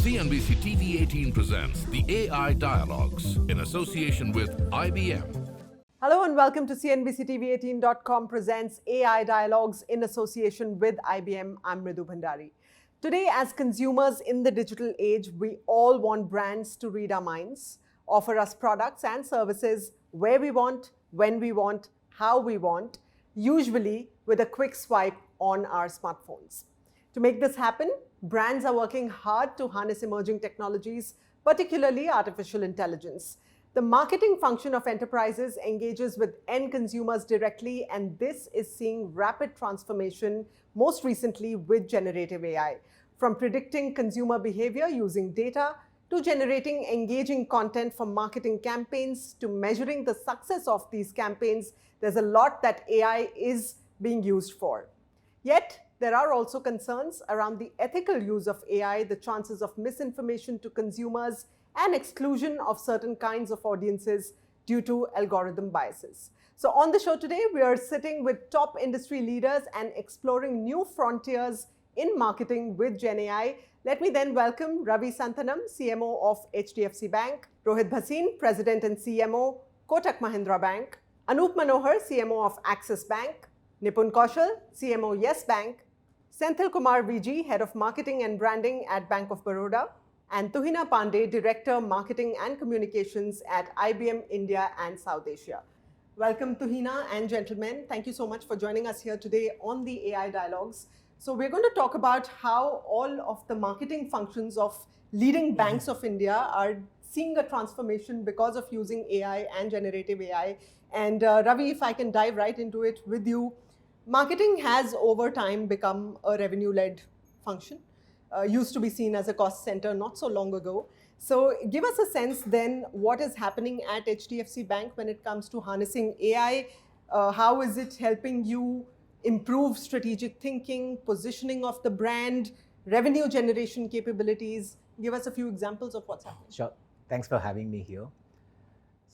CNBC-TV18 presents the AI Dialogues in association with IBM. Hello and welcome to CNBC-TV18.com presents AI Dialogues in association with IBM. I'm Mridu Bhandari. Today, as consumers in the digital age, we all want brands to read our minds, offer us products and services where we want, when we want, how we want, usually with a quick swipe on our smartphones. To make this happen, brands are working hard to harness emerging technologies, particularly artificial intelligence. The marketing function of enterprises engages with end consumers directly, and this is seeing rapid transformation, most recently with generative AI. From predicting consumer behavior using data, to generating engaging content for marketing campaigns, to measuring the success of these campaigns, there's a lot that AI is being used for. Yet, there are also concerns around the ethical use of AI, the chances of misinformation to consumers, and exclusion of certain kinds of audiences due to algorithm biases. So on the show today, we are sitting with top industry leaders and exploring new frontiers in marketing with Gen AI. Let me then welcome Ravi Santhanam, CMO of HDFC Bank, Rohit Bhasin, President and CMO, Kotak Mahindra Bank, Anup Manohar, CMO of Axis Bank, Nipun Kaushal, CMO Yes Bank, Senthil Kumar VG, Head of Marketing and Branding at Bank of Baroda, and Tuhina Pandey, Director, Marketing and Communications at IBM India and South Asia. Welcome, Tuhina and gentlemen. Thank you so much for joining us here today on the AI Dialogues. So we're going to talk about how all of the marketing functions of leading banks of India are seeing a transformation because of using AI and generative AI. And Ravi, if I can dive right into it with you, marketing has over time become a revenue-led function. Used to be seen as a cost center not so long ago. So give us a sense then what is happening at HDFC Bank when it comes to harnessing AI. How is it helping you improve strategic thinking, positioning of the brand, revenue generation capabilities? Give us a few examples of what's happening. Sure. Thanks for having me here.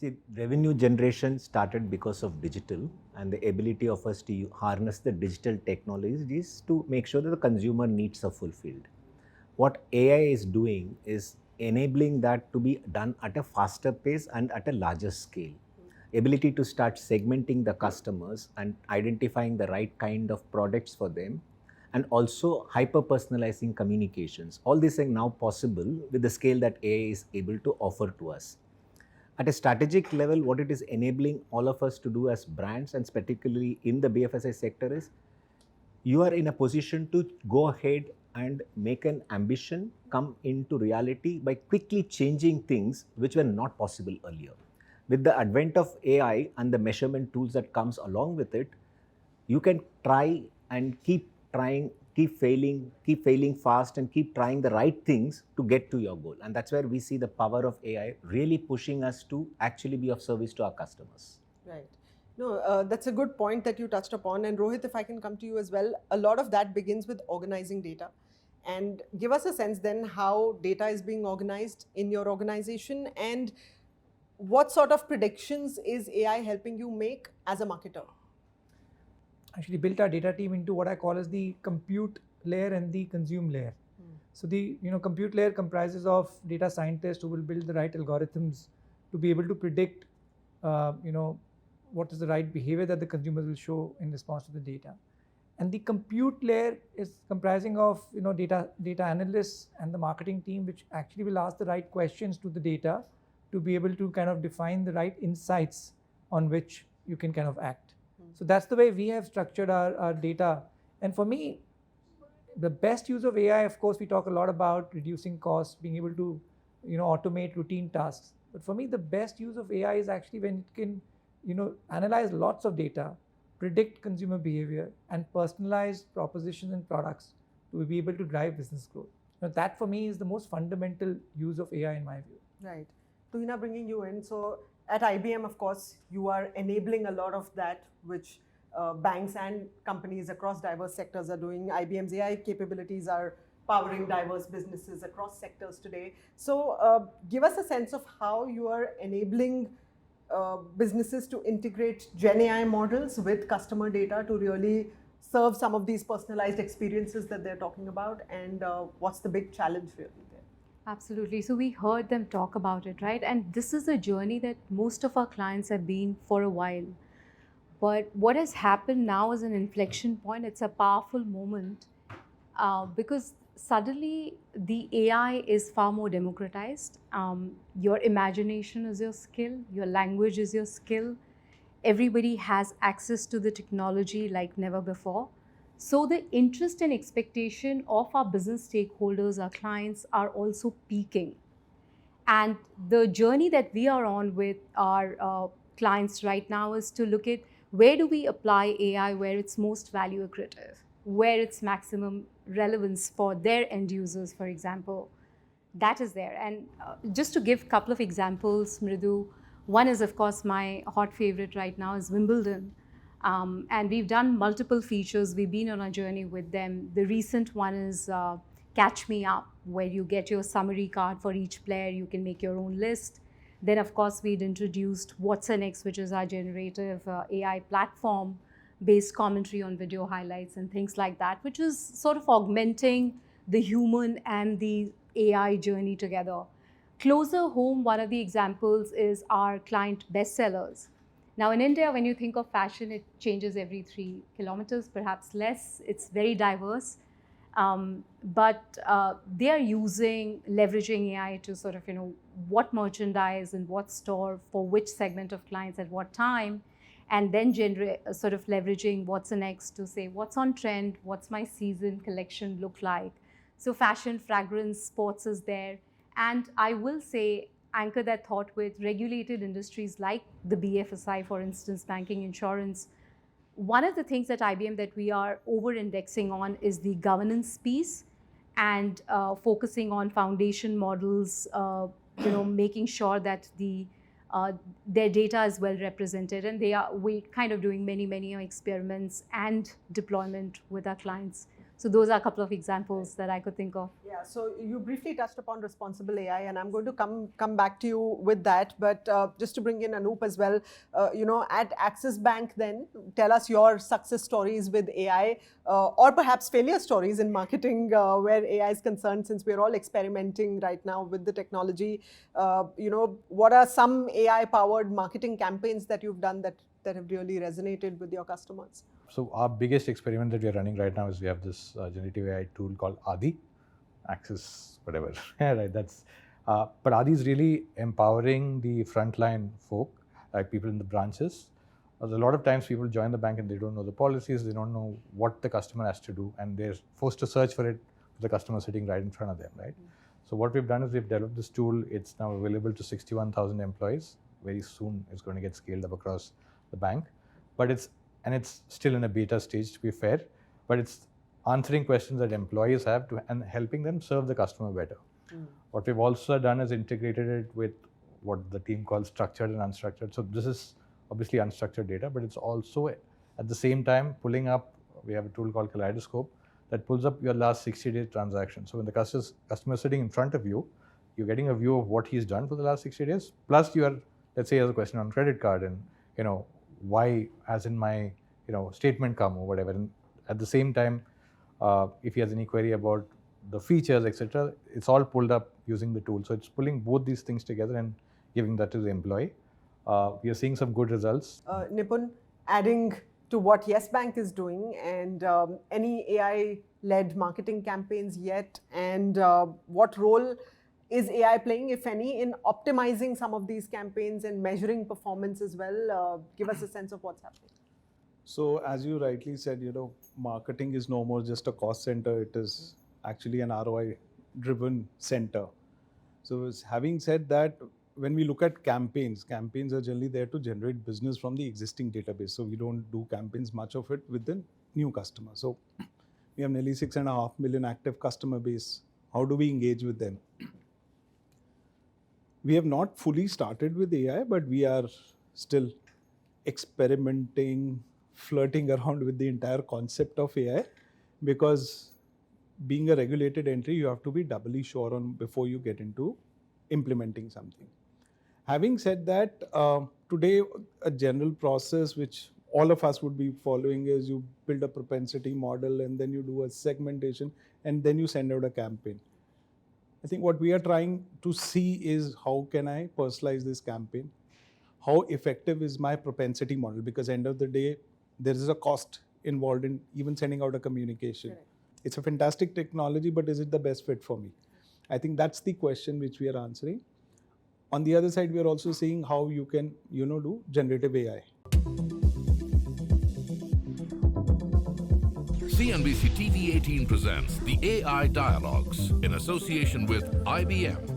See, revenue generation started because of digital and the ability of us to harness the digital technologies to make sure that the consumer needs are fulfilled. What AI is doing is enabling that to be done at a faster pace and at a larger scale. Ability to start segmenting the customers and identifying the right kind of products for them, and also hyper-personalizing communications. All these are now possible with the scale that AI is able to offer to us. At a strategic level, what it is enabling all of us to do as brands, and particularly in the BFSI sector, is you are in a position to go ahead and make an ambition come into reality by quickly changing things which were not possible earlier. With the advent of AI and the measurement tools that comes along with it, you can try and keep trying, keep failing fast, and keep trying the right things to get to your goal. And that's where we see the power of AI really pushing us to actually be of service to our customers. Right. No, that's a good point that you touched upon. And Rohit, if I can come to you as well, a lot of that begins with organizing data. And give us a sense then how data is being organized in your organization, and what sort of predictions is AI helping you make as a marketer? Actually built our data team into what I call as the compute layer and the consume layer. So the compute layer comprises of data scientists who will build the right algorithms to be able to predict what is the right behavior that the consumers will show in response to the data. And the compute layer is comprising of data analysts and the marketing team, which actually will ask the right questions to the data to be able to kind of define the right insights on which you can kind of act. So that's the way we have structured our data. And for me, the best use of AI, of course, we talk a lot about reducing costs, being able to automate routine tasks. But for me, the best use of AI is actually when it can analyze lots of data, predict consumer behavior, and personalize propositions and products to be able to drive business growth. That for me is the most fundamental use of AI in my view. Right. Tuhina, bringing you in. So at IBM, of course, you are enabling a lot of that which banks and companies across diverse sectors are doing. IBM's AI capabilities are powering diverse businesses across sectors today. So give us a sense of how you are enabling businesses to integrate Gen AI models with customer data to really serve some of these personalized experiences that they're talking about, and what's the big challenge really there? Absolutely. So we heard them talk about it, right? And this is a journey that most of our clients have been for a while. But what has happened now is an inflection point. It's a powerful moment because suddenly the AI is far more democratized. Your imagination is your skill, your language is your skill. Everybody has access to the technology like never before. So the interest and expectation of our business stakeholders, our clients, are also peaking. And the journey that we are on with our clients right now is to look at where do we apply AI where it's most value accretive, where it's maximum relevance for their end users, for example. That is there. And just to give a couple of examples, Mridu, one is, of course, my hot favorite right now is Wimbledon. And we've done multiple features. We've been on a journey with them. The recent one is Catch Me Up, where you get your summary card for each player. You can make your own list. Then, of course, we'd introduced What's Next, which is our generative AI platform based commentary on video highlights and things like that, which is sort of augmenting the human and the AI journey together. Closer home, one of the examples is our client bestsellers. Now, in India, when you think of fashion, it changes every 3 kilometers, perhaps less. It's very diverse. But they are leveraging AI to sort of, what merchandise and what store for which segment of clients at what time, and then sort of leveraging What's Next to say, what's on trend, what's my season collection look like. So fashion, fragrance, sports is there. And I will say, anchor that thought with regulated industries like the BFSI, for instance, banking, insurance. One of the things at IBM that we are over-indexing on is the governance piece and focusing on foundation models, making sure that their data is well represented. And we're kind of doing many experiments and deployment with our clients. So those are a couple of examples that I could think of. Yeah, so you briefly touched upon responsible AI, and I'm going to come back to you with that. But just to bring in Anoop as well, at Axis Bank, then tell us your success stories with AI, or perhaps failure stories in marketing where AI is concerned. Since we're all experimenting right now with the technology, what are some AI-powered marketing campaigns that you've done that have really resonated with your customers? So our biggest experiment that we are running right now is we have this generative AI tool called Adi, Access, whatever. Right, but Adi is really empowering the frontline folk, like people in the branches. A lot of times people join the bank and they don't know the policies, they don't know what the customer has to do, and they're forced to search for it with the customer sitting right in front of them, right? So what we've done is we've developed this tool. It's now available to 61,000 employees. Very soon it's going to get scaled up across the bank, but it's still in a beta stage, to be fair, but it's answering questions that employees have and helping them serve the customer better. What we've also done is integrated it with what the team calls structured and unstructured. So this is obviously unstructured data, but it's also at the same time pulling up, we have a tool called Kaleidoscope that pulls up your last 60-day transaction. So when the customer is sitting in front of you, you're getting a view of what he's done for the last 60 days, plus you are, let's say, he has a question on credit card and, why hasn't my statement come or whatever. And at the same time, if he has any query about the features, etc., it's all pulled up using the tool. So it's pulling both these things together and giving that to the employee. We are seeing some good results. Nipun, adding to what Yes Bank is doing, and any AI-led marketing campaigns yet, and what role is AI playing, if any, in optimizing some of these campaigns and measuring performance as well? Give us a sense of what's happening. So as you rightly said, marketing is no more just a cost center. It is actually an ROI-driven center. So having said that, when we look at campaigns are generally there to generate business from the existing database. So we don't do campaigns, much of it, with the new customer. So we have nearly 6.5 million active customer base. How do we engage with them? We have not fully started with AI, but we are still experimenting, flirting around with the entire concept of AI, because being a regulated entry, you have to be doubly sure on before you get into implementing something. Having said that, today a general process which all of us would be following is you build a propensity model and then you do a segmentation and then you send out a campaign. I think what we are trying to see is how can I personalize this campaign? How effective is my propensity model? Because end of the day, there is a cost involved in even sending out a communication. Correct. It's a fantastic technology, but is it the best fit for me? I think that's the question which we are answering. On the other side, we are also seeing how you can, do generative AI. CNBC-TV18 presents the AI Dialogues in association with IBM.